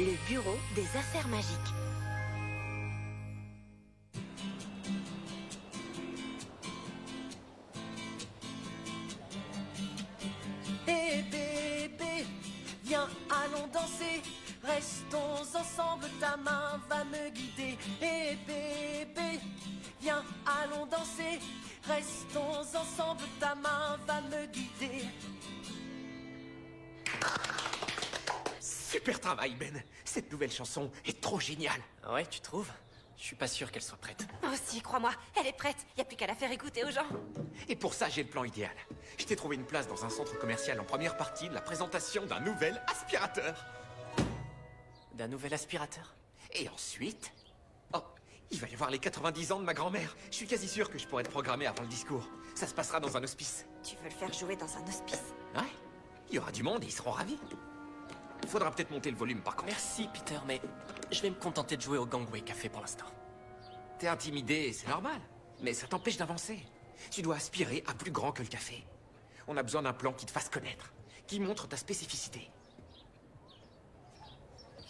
Le bureau des affaires magiques. Hé bébé, viens, allons danser. Restons ensemble, ta main va me guider. Hé bébé, viens, allons danser. Restons ensemble, ta main va me guider. Super travail, Ben. Cette nouvelle chanson est trop géniale. Ouais, tu trouves? Je suis pas sûr qu'elle soit prête. Moi aussi, crois-moi, elle est prête. Y a plus qu'à la faire écouter aux gens. Et pour ça, j'ai le plan idéal. Je t'ai trouvé une place dans un centre commercial en première partie de la présentation d'un nouvel aspirateur. D'un nouvel aspirateur? Et ensuite... Oh, il va y avoir les 90 ans de ma grand-mère. Je suis quasi sûr que je pourrais être programmé avant le discours. Ça se passera dans un hospice. Tu veux le faire jouer dans un hospice? Ouais, il y aura du monde et ils seront ravis. Faudra peut-être monter le volume par contre. Merci, Peter, mais je vais me contenter de jouer au Gangway Café pour l'instant. T'es intimidé, c'est normal. Mais ça t'empêche d'avancer. Tu dois aspirer à plus grand que le café. On a besoin d'un plan qui te fasse connaître, qui montre ta spécificité.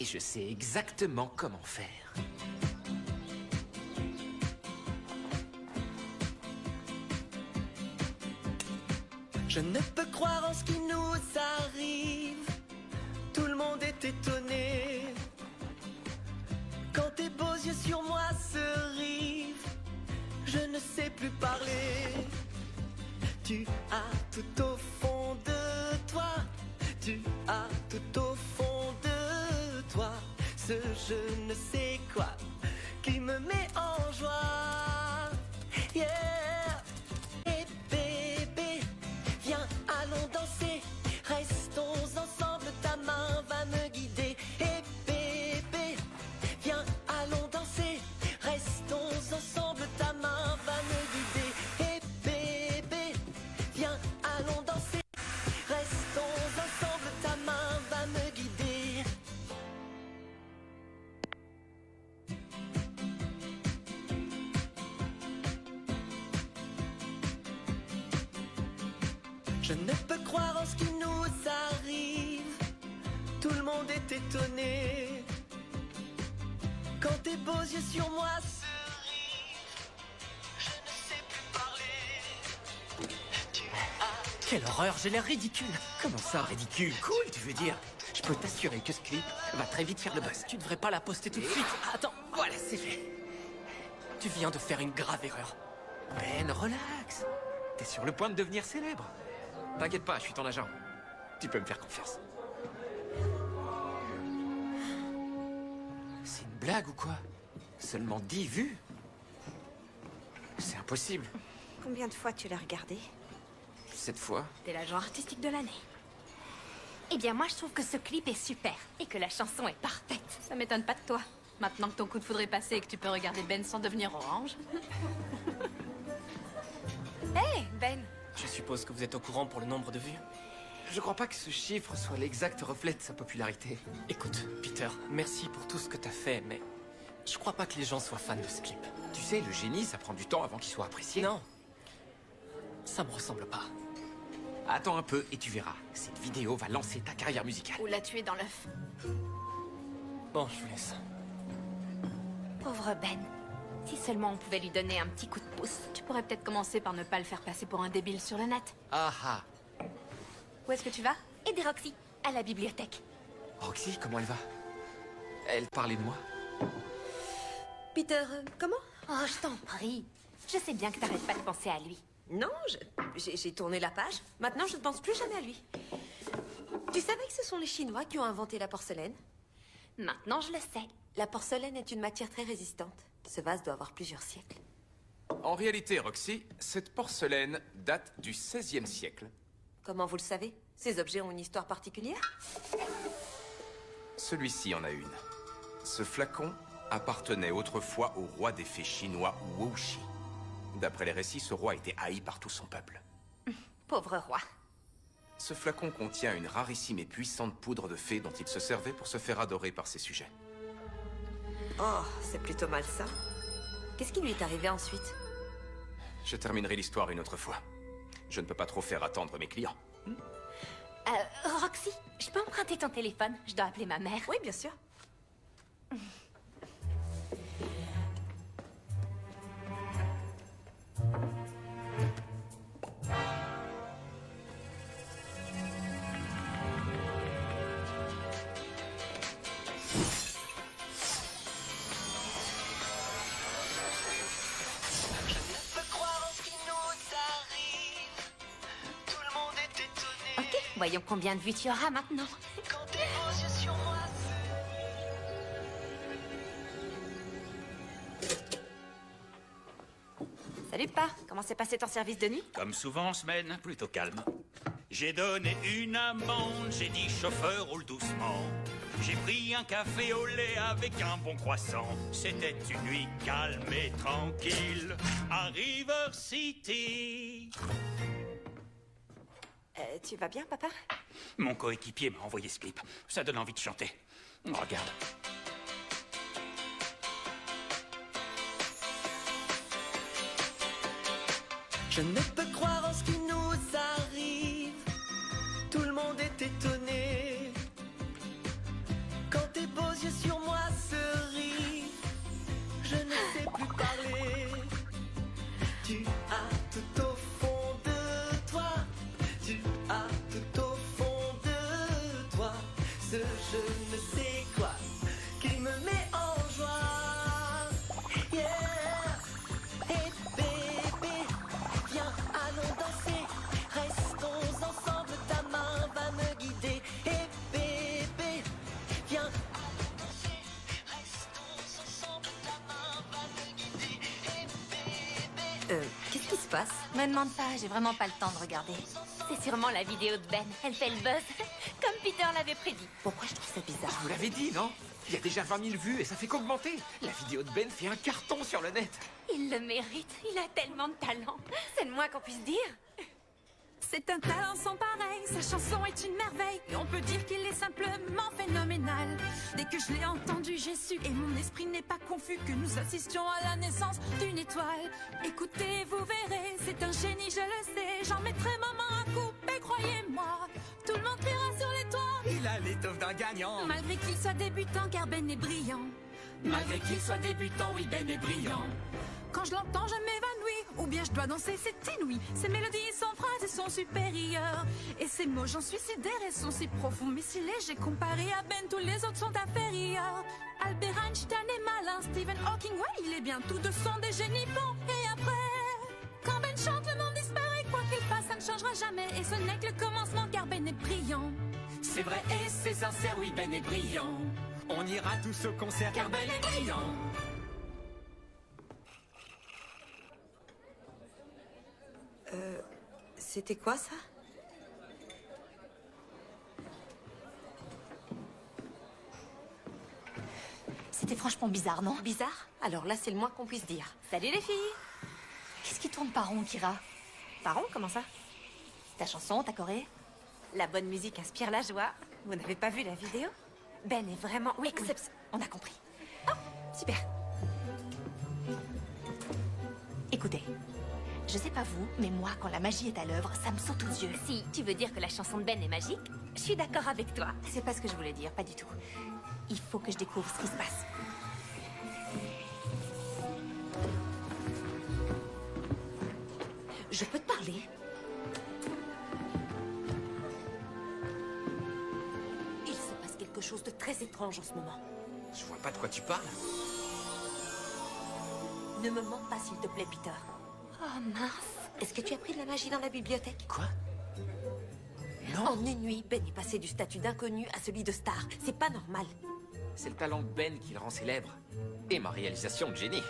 Et je sais exactement comment faire. Je ne peux croire en ce qui nous arrive. Tout le monde est étonné. Quand tes beaux yeux sur moi se rivent, je ne sais plus parler. Tu as tout au fond de toi, tu as tout au fond de toi, ce je ne sais quoi qui me met en joie. Yeah. Et bébé, viens, allons danser. Restons ensemble, ta main va me guider. Et bébé, viens, allons danser. Restons ensemble, ta main va me guider. Et bébé, viens, allons danser. Restons ensemble, ta main va me guider. Je ne peux croire en ce qui nous arrive. Tout le monde est étonné. Quand tes beaux yeux sur moi se rivent, je ne sais plus parler. Tu as... Quelle horreur, j'ai l'air ridicule. Comment ça, ridicule? Cool, tu veux dire? Je peux t'assurer que ce clip va très vite faire le buzz. Tu devrais pas la poster tout de suite. Attends, Voilà, c'est fait. tu viens de faire une grave erreur. Ben, relax. T'es sur le point de devenir célèbre. T'inquiète pas, je suis ton agent. Tu peux me faire confiance. C'est une blague ou quoi? Seulement 10 vues? C'est impossible. Combien de fois tu l'as regardé? Cette fois... T'es l'agent artistique de l'année. Eh bien, moi, je trouve que ce clip est super. Et que la chanson est parfaite. Ça m'étonne pas de toi. Maintenant que ton coup de foudre est passé et que tu peux regarder Ben sans devenir orange. Hé, Ben! Je suppose que vous êtes au courant pour le nombre de vues. Je crois pas que ce chiffre soit l'exact reflet de sa popularité. Écoute, Peter, merci pour tout ce que t'as fait, mais je crois pas que les gens soient fans de ce clip. Tu sais, le génie, ça prend du temps avant qu'il soit apprécié. Non, ça me ressemble pas. Attends un peu et tu verras. Cette vidéo va lancer ta carrière musicale. Ou la tuer dans l'œuf. Bon, je vous laisse. Pauvre Ben. Si seulement on pouvait lui donner un petit coup de pouce. Tu pourrais peut-être commencer par ne pas le faire passer pour un débile sur le net. Ah ah. Où est-ce que tu vas? Aider Roxy, à la bibliothèque. Roxy, comment elle va? Elle parlait de moi. Peter, comment? Oh, je t'en prie. Je sais bien que t'arrêtes pas de penser à lui. Non, j'ai tourné la page. Maintenant, je ne pense plus jamais à lui. Tu savais que ce sont les Chinois qui ont inventé la porcelaine? Maintenant, je le sais. La porcelaine est une matière très résistante. Ce vase doit avoir plusieurs siècles. En réalité, Roxy, cette porcelaine date du XVIe siècle. Comment vous le savez? Ces objets ont une histoire particulière? Celui-ci en a une. Ce flacon appartenait autrefois au roi des fées chinois Wuxi. D'après les récits, ce roi était haï par tout son peuple. Pauvre roi. Ce flacon contient une rarissime et puissante poudre de fée dont il se servait pour se faire adorer par ses sujets. Oh, c'est plutôt malsain. Qu'est-ce qui lui est arrivé ensuite? Je terminerai l'histoire une autre fois. Je ne peux pas trop faire attendre mes clients. Roxy, je peux emprunter ton téléphone? Je dois appeler ma mère. Oui, bien sûr. Voyons combien de vues tu auras maintenant. Quand tes beaux yeux sur moi Salut, Pa. Comment s'est passé ton service de nuit? Comme souvent en semaine, plutôt calme. J'ai donné une amende, j'ai dit chauffeur, roule doucement. J'ai pris un café au lait avec un bon croissant. C'était une nuit calme et tranquille à River City. Tu vas bien, papa? Mon coéquipier m'a envoyé ce clip. Ça donne envie de chanter. Regarde. Je ne peux croire en ce qui nous arrive. Tout le monde est étonné. Quand tes beaux yeux sur moi se rivent, je ne sais plus parler. Tu as tout au fond de toi. Tu as tout au fond de toi. Ce je ne sais quoi qui me met en joie. Yeah. Hey bébé, viens, allons danser. Restons ensemble, ta main va me guider. Hey bébé, viens, allons danser. Restons ensemble, ta main va me guider. Hey bébé. Qu'est-ce qui se passe? Me demande pas, j'ai vraiment pas le temps de regarder. C'est sûrement la vidéo de Ben. Elle fait le buzz, comme Peter l'avait prédit. Pourquoi je trouve ça bizarre? Vous l'avez dit, non? Il y a déjà 20 000 vues et ça fait qu'augmenter. La vidéo de Ben fait un carton sur le net. Il le mérite, il a tellement de talent. C'est le moins qu'on puisse dire. C'est un talent sans pareil, sa chanson est une merveille. Et on peut dire qu'il est simplement phénoménal. Dès que je l'ai entendu, j'ai su, et mon esprit n'est pas confus, que nous assistions à la naissance d'une étoile. Écoutez, vous verrez, c'est un génie, je le sais. J'en mettrai ma main à couper, croyez-moi. Tout le monde criera sur les toits. Il a l'étoffe d'un gagnant. Malgré qu'il soit débutant, car Ben est brillant. Malgré qu'il soit débutant, oui, Ben est brillant. Quand je l'entends, je m'évanouis. Ou bien je dois danser, c'est inouï. Ses mélodies, sans phrases, sont supérieures. Et ses mots, j'en suis sidérée, sont si profonds, mais si légers. Comparé à Ben, tous les autres sont inférieurs. Albert Einstein est malin, Stephen Hawking, ouais, il est bien. Tous deux sont des génies bons. Et après, quand Ben chante, le monde disparaît. Quoi qu'il fasse, ça ne changera jamais. Et ce n'est que le commencement, car Ben est brillant. C'est vrai et c'est sincère, oui, Ben est brillant. On ira tous au concert car Ben est brillant. C'était quoi ça? C'était franchement bizarre, non? Bizarre? Alors là, c'est le moins qu'on puisse dire. Salut les filles. Qu'est-ce qui tourne par rond, Kira? Par rond, comment ça? Ta chanson, ta choré? La bonne musique inspire la joie. Vous n'avez pas vu la vidéo? Ben est vraiment... Oui, On a compris. super. Écoutez, je sais pas vous, mais moi, quand la magie est à l'œuvre, ça me saute aux yeux. Si tu veux dire que la chanson de Ben est magique, je suis d'accord avec toi. C'est pas ce que je voulais dire, pas du tout. Il faut que je découvre ce qui se passe. Je peux te parler? Il se passe quelque chose de très étrange en ce moment. Je vois pas de quoi tu parles. Ne me mens pas, s'il te plaît, Peter. Oh mince. Est-ce que tu as pris de la magie dans la bibliothèque? Quoi? En une nuit, Ben est passé du statut d'inconnu à celui de star. C'est pas normal. C'est le talent de Ben qui le rend célèbre. Et ma réalisation de génie.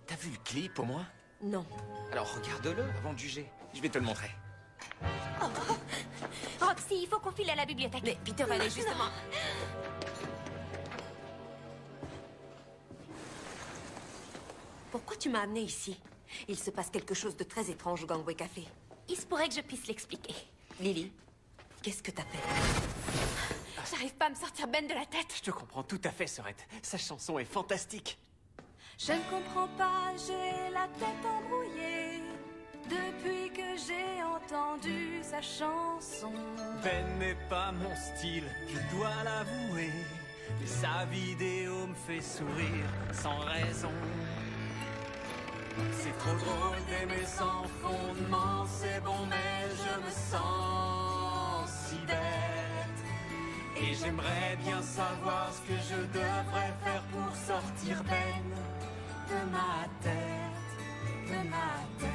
T'as vu le clip au moins? Non. Alors regarde-le avant de juger. Je vais te le montrer. Roxy, il faut qu'on file à la bibliothèque. Mais Peter, elle est justement... Pourquoi tu m'as amené ici? Il se passe quelque chose de très étrange au Gangway Café. Il se pourrait que je puisse l'expliquer. Lily, qu'est-ce que t'as fait? J'arrive pas à me sortir Ben de la tête. Je te comprends tout à fait, Sorette. Sa chanson est fantastique. Je ne comprends pas, j'ai la tête embrouillée depuis que j'ai entendu sa chanson. Ben n'est pas mon style, je dois l'avouer. Mais sa vidéo me fait sourire sans raison. C'est trop drôle d'aimer sans fondement, c'est bon mais je me sens si bête. Et j'aimerais bien savoir ce que je devrais faire pour sortir Ben de ma tête, de ma tête.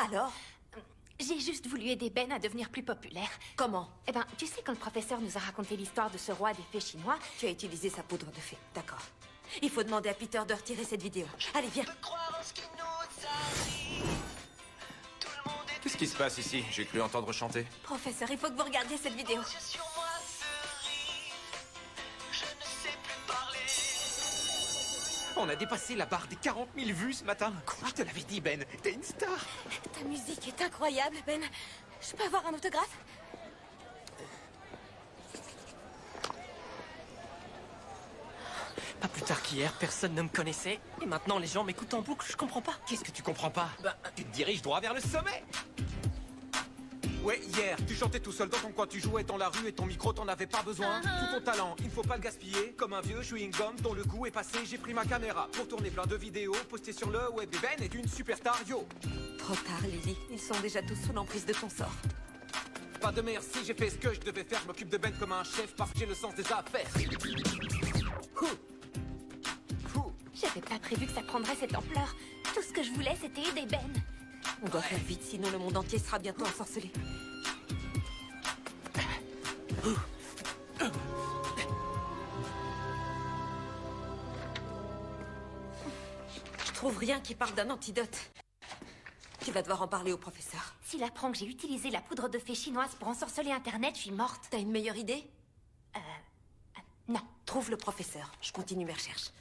Alors? J'ai juste voulu aider Ben à devenir plus populaire. Comment? Eh ben, tu sais, quand le professeur nous a raconté l'histoire de ce roi des fées chinois... Tu as utilisé sa poudre de fée, d'accord. Il faut demander à Peter de retirer cette vidéo. Allez, viens. Qu'est-ce qui se passe ici? J'ai cru entendre chanter. Professeur, il faut que vous regardiez cette vidéo. On a dépassé la barre des 40 000 vues ce matin. Je te l'avais dit, Ben, t'es une star. Ta musique est incroyable, Ben. Je peux avoir un autographe? Pas plus tard qu'hier, personne ne me connaissait. Et maintenant, les gens m'écoutent en boucle, je comprends pas. Qu'est-ce que tu comprends pas? Tu te diriges droit vers le sommet. Ouais, hier, tu chantais tout seul dans ton coin, tu jouais dans la rue et ton micro, t'en avais pas besoin. Tout ton talent, il ne faut pas le gaspiller. Comme un vieux chewing-gum dont le goût est passé, j'ai pris ma caméra pour tourner plein de vidéos, poster sur le web. Et Ben est une superstar, yo. Trop tard, Lily. Ils sont déjà tous sous l'emprise de ton sort. Pas de merci, j'ai fait ce que je devais faire. Je m'occupe de Ben comme un chef parce que j'ai le sens des affaires. J'avais pas prévu que ça prendrait cette ampleur. Tout ce que je voulais, c'était aider Ben. On doit faire vite, sinon le monde entier sera bientôt ensorcelé. Je trouve rien qui parle d'un antidote. Tu vas devoir en parler au professeur. S'il apprend que j'ai utilisé la poudre de fée chinoise pour ensorceler Internet, je suis morte. T'as une meilleure idée? Non. Trouve le professeur. Je continue mes recherches.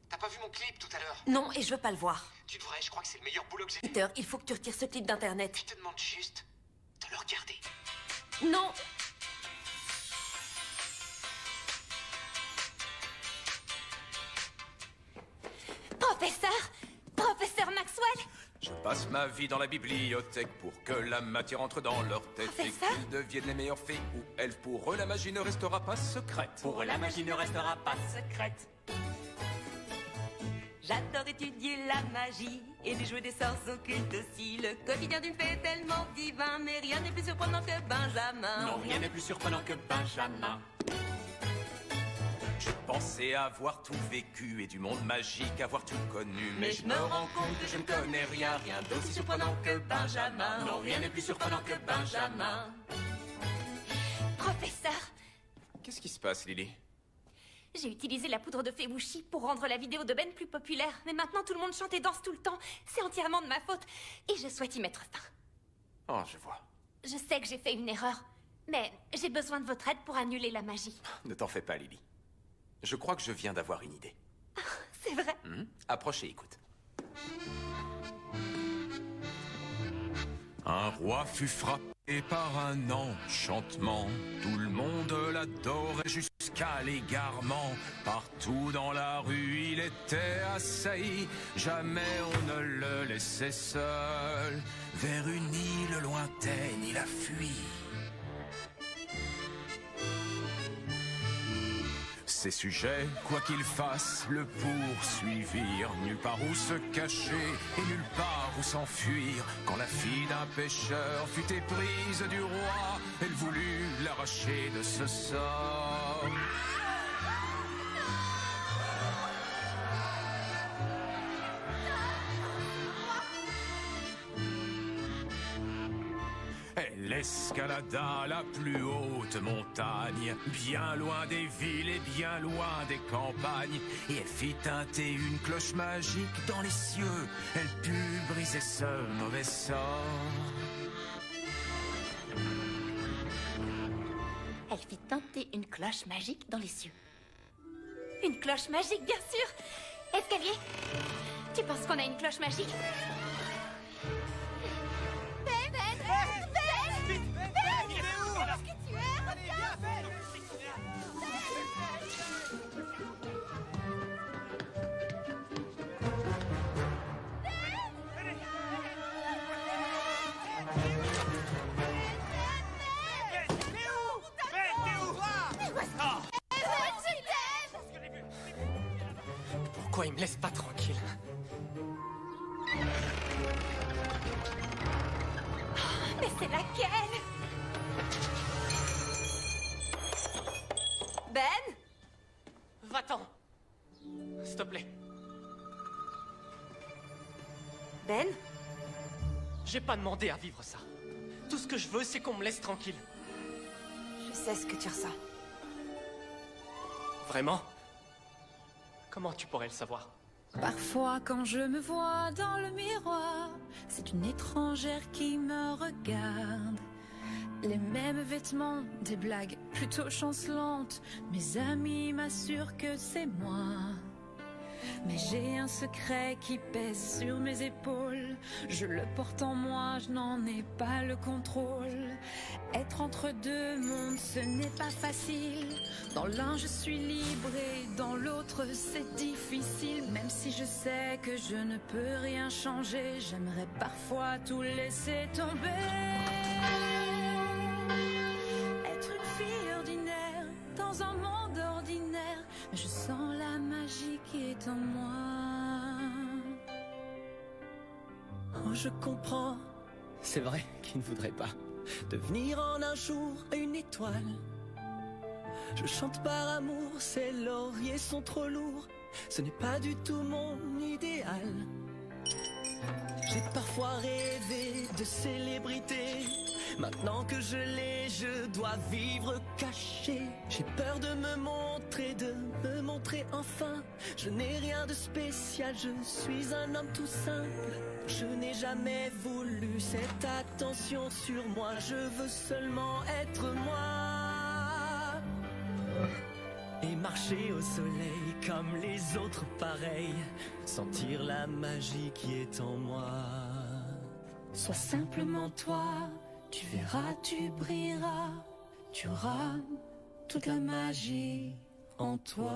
T'as pas vu mon clip tout à l'heure? Non, et je veux pas le voir. Tu devrais, je crois que c'est le meilleur boulot que j'ai. Peter, il faut que tu retires ce clip d'internet. Je te demande juste de le regarder. Non! Professeur! Professeur Maxwell! Je passe ma vie dans la bibliothèque pour que la matière entre dans leur tête et Professeur? qu'ils deviennent les meilleurs fées ou elfes. Pour eux, la magie ne restera pas secrète. Pour eux, la magie ne restera pas secrète. J'adore étudier la magie et les jouer des sorts occultes aussi. Le quotidien d'une fée est tellement divin, mais rien n'est plus surprenant que Benjamin. Non, rien n'est plus surprenant que Benjamin. Je pensais avoir tout vécu et du monde magique avoir tout connu. Mais je me rends compte que je ne connais rien, rien d'aussi surprenant que Benjamin. Non, rien n'est plus surprenant que Benjamin. Professeur! Qu'est-ce qui se passe, Lily? J'ai utilisé la poudre de fée Wushi pour rendre la vidéo de Ben plus populaire. Mais maintenant, tout le monde chante et danse tout le temps. C'est entièrement de ma faute. Et je souhaite y mettre fin. Oh, je vois. Je sais que j'ai fait une erreur. Mais j'ai besoin de votre aide pour annuler la magie. Ne t'en fais pas, Lily. Je crois que je viens d'avoir une idée. C'est vrai? Approche et écoute. Un roi fut frappé par un enchantement. Tout le monde l'adorait jusqu'à l'égarement. Partout dans la rue, il était assailli. Jamais on ne le laissait seul. Vers une île lointaine, il a fui. Ses sujets, quoi qu'il fasse, le poursuivirent. Nulle part où se cacher et nulle part où s'enfuir. Quand la fille d'un pêcheur fut éprise du roi, elle voulut l'arracher de ce sort. Elle escalada la plus haute montagne, bien loin des villes et bien loin des campagnes, et elle fit teinter une cloche magique dans les cieux. Elle put briser ce mauvais sort. Elle fit teinter une cloche magique dans les cieux. Une cloche magique, bien sûr! Escalier! Tu penses qu'on a une cloche magique? Pourquoi il me laisse pas tranquille? Mais c'est laquelle? Ben? Va-t'en! te plaît. Ben? J'ai pas demandé à vivre ça. Tout ce que je veux, c'est qu'on me laisse tranquille. Je sais ce que tu ressens. Vraiment? Comment tu pourrais le savoir? Parfois quand je me vois dans le miroir, c'est une étrangère qui me regarde. Les mêmes vêtements, des blagues plutôt chancelantes. Mes amis m'assurent que c'est moi. Mais j'ai un secret qui pèse sur mes épaules. Je le porte en moi, je n'en ai pas le contrôle. Être entre deux mondes, ce n'est pas facile. Dans l'un je suis libre et dans l'autre c'est difficile. Même si je sais que je ne peux rien changer, j'aimerais parfois tout laisser tomber. Être une fille ordinaire dans un monde ordinaire, mais je sens la magie qui est en moi. Oh, je comprends. C'est vrai qu'il ne voudrait pas devenir en un jour une étoile. Je chante par amour, ces lauriers sont trop lourds. Ce n'est pas du tout mon idéal. J'ai parfois rêvé de célébrité. Maintenant que je l'ai, je dois vivre caché. J'ai peur de me montrer enfin. Je n'ai rien de spécial, je suis un homme tout simple. Je n'ai jamais voulu cette attention sur moi. Je veux seulement être moi. Et marcher au soleil comme les autres pareils. Sentir la magie qui est en moi. Sois simplement toi, tu verras, tu brilleras. Tu auras toute la magie en toi.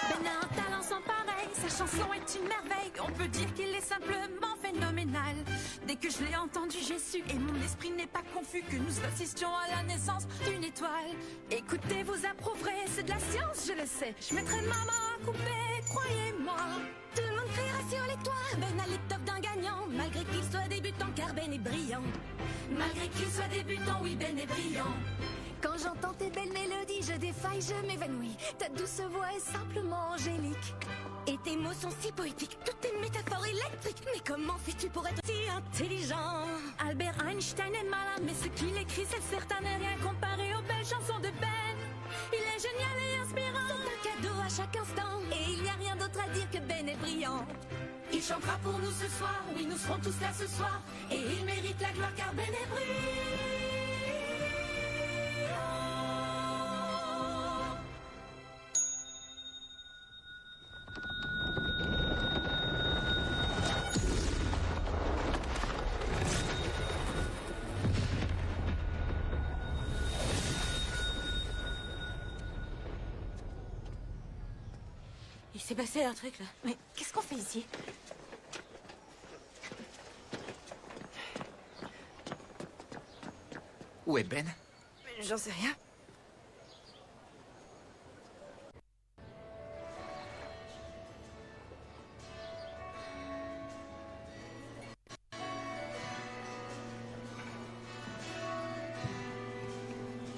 Ben a un talent sans pareil, sa chanson est une merveille. On peut dire qu'il est simplement phénoménal. Dès que je l'ai entendu, j'ai su, et mon esprit n'est pas confus, que nous assistions à la naissance d'une étoile. Écoutez, vous approuverez, c'est de la science, je le sais. Je mettrai ma main à couper, croyez-moi. Tout le monde criera sur les toits, Ben a l'étoffe d'un gagnant. Malgré qu'il soit débutant, car Ben est brillant. Malgré qu'il soit débutant, oui, Ben est brillant. Quand j'entends tes belles mélodies, je défaille, je m'évanouis. Ta douce voix est simplement angélique. Et tes mots sont si poétiques, toutes tes métaphores électriques. Mais comment fais-tu pour être si intelligent? Albert Einstein est malin, mais ce qu'il écrit, c'est certain, n'est rien comparé aux belles chansons de Ben. Il est génial et inspirant, c'est un cadeau à chaque instant. Et il n'y a rien d'autre à dire que Ben est brillant. Il chantera pour nous ce soir, oui, nous serons tous là ce soir. Et il mérite la gloire car Ben est brillant. Il s'est passé un truc là. Mais qu'est-ce qu'on fait ici? Où est Ben? J'en sais rien.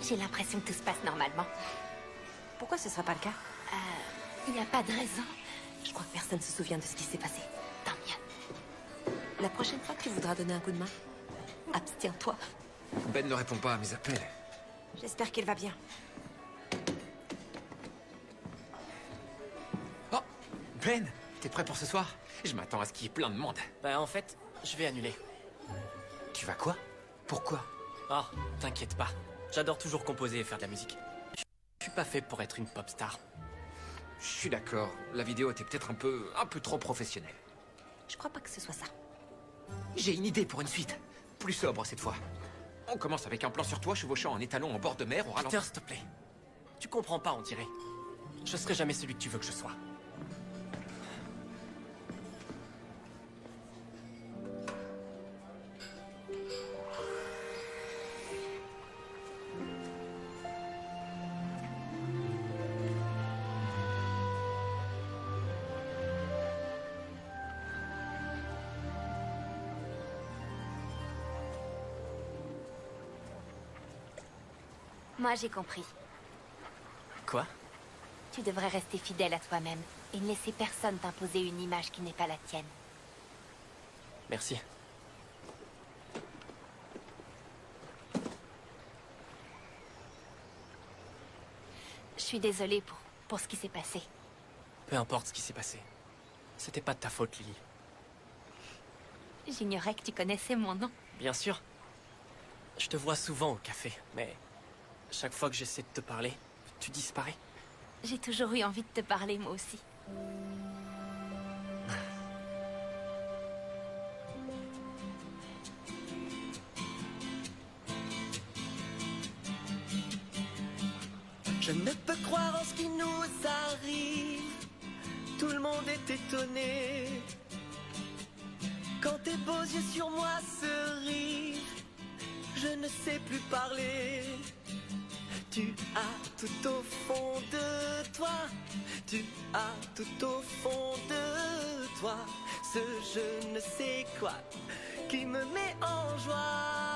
J'ai l'impression que tout se passe normalement. Pourquoi ce serait pas le cas? Il n'y a pas de raison. Je crois que personne se souvient de ce qui s'est passé. Tant mieux. La prochaine fois que tu voudras donner un coup de main, abstiens-toi. Ben ne répond pas à mes appels. J'espère qu'il va bien. Oh, Ben, t'es prêt pour ce soir? Je m'attends à ce qu'il y ait plein de monde. Bah en fait, je vais annuler. Tu vas quoi? Pourquoi? Ah, t'inquiète pas. J'adore toujours composer et faire de la musique. Je suis pas fait pour être une pop star. Je suis d'accord. La vidéo était peut-être un peu trop professionnelle. Je crois pas que ce soit ça. J'ai une idée pour une suite. Plus sobre cette fois. On commence avec un plan sur toi chevauchant un étalon en bord de mer au ralenti. Peter, s'il te plaît. Tu comprends pas, on dirait. Je serai jamais celui que tu veux que je sois. Moi, j'ai compris. Quoi? Tu devrais rester fidèle à toi-même et ne laisser personne t'imposer une image qui n'est pas la tienne. Merci. Je suis désolée pour ce qui s'est passé. Peu importe ce qui s'est passé. C'était pas de ta faute, Lily. J'ignorais que tu connaissais mon nom. Bien sûr. Je te vois souvent au café, mais chaque fois que j'essaie de te parler, tu disparais. J'ai toujours eu envie de te parler, moi aussi. Je ne peux croire en ce qui nous arrive. Tout le monde est étonné. Quand tes beaux yeux sur moi se rivent, je ne sais plus parler. Tu as tout au fond de toi, tu as tout au fond de toi, ce je ne sais quoi qui me met en joie.